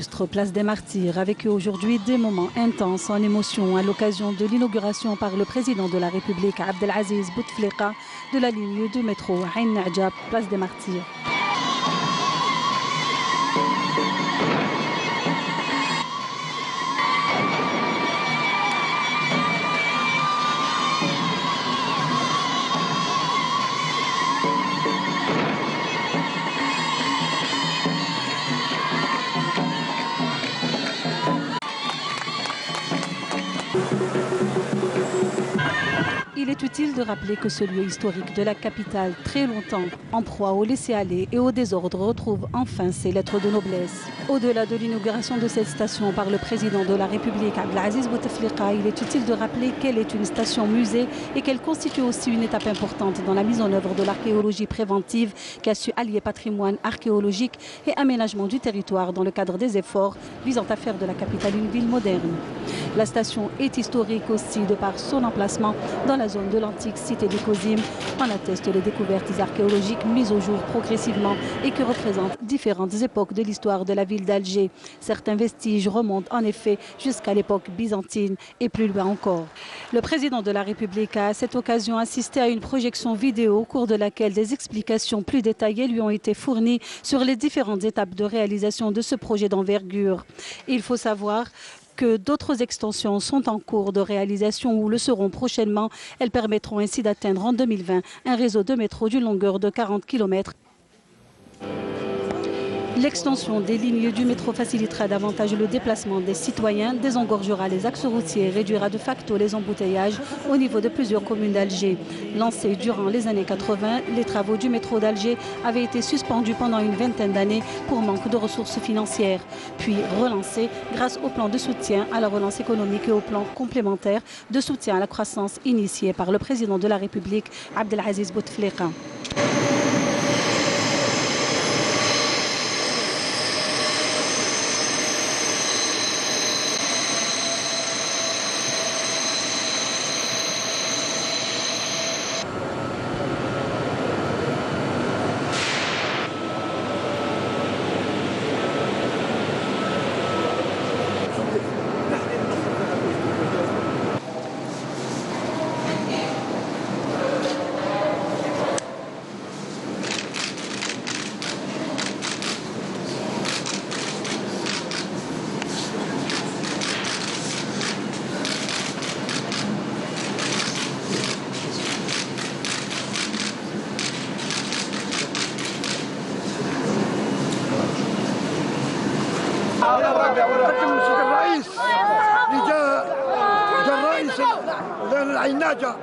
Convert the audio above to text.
illustre Place des Martyrs a vécu aujourd'hui des moments intenses en émotion à l'occasion de l'inauguration par le président de la République Abdelaziz Bouteflika de la ligne de métro Ain Nadja, Place des Martyrs. Il est utile de rappeler que ce lieu historique de la capitale, très longtemps en proie au laisser-aller et au désordre, retrouve enfin ses lettres de noblesse. Au-delà de l'inauguration de cette station par le président de la République, Abdelaziz Bouteflika, il est utile de rappeler qu'elle est une station musée et qu'elle constitue aussi une étape importante dans la mise en œuvre de l'archéologie préventive qui a su allier patrimoine archéologique et aménagement du territoire dans le cadre des efforts visant à faire de la capitale une ville moderne. La station est historique aussi de par son emplacement dans la zone de l'antique cité des Cozim. En attestent les découvertes archéologiques mises au jour progressivement et qui représentent différentes époques de l'histoire de la ville d'Alger. Certains vestiges remontent en effet jusqu'à l'époque byzantine et plus loin encore. Le président de la République a à cette occasion assisté à une projection vidéo au cours de laquelle des explications plus détaillées lui ont été fournies sur les différentes étapes de réalisation de ce projet d'envergure. Il faut savoir que d'autres extensions sont en cours de réalisation ou le seront prochainement. Elles permettront ainsi d'atteindre en 2020 un réseau de métro d'une longueur de 40 km. L'extension des lignes du métro facilitera davantage le déplacement des citoyens, désengorgera les axes routiers et réduira de facto les embouteillages au niveau de plusieurs communes d'Alger. Lancés durant les années 80, les travaux du métro d'Alger avaient été suspendus pendant une vingtaine d'années pour manque de ressources financières, puis relancés grâce au plan de soutien à la relance économique et au plan complémentaire de soutien à la croissance initié par le président de la République, Abdelaziz Bouteflika. قدم السيد الرئيس اللي جاء الرئيس العين ناجا.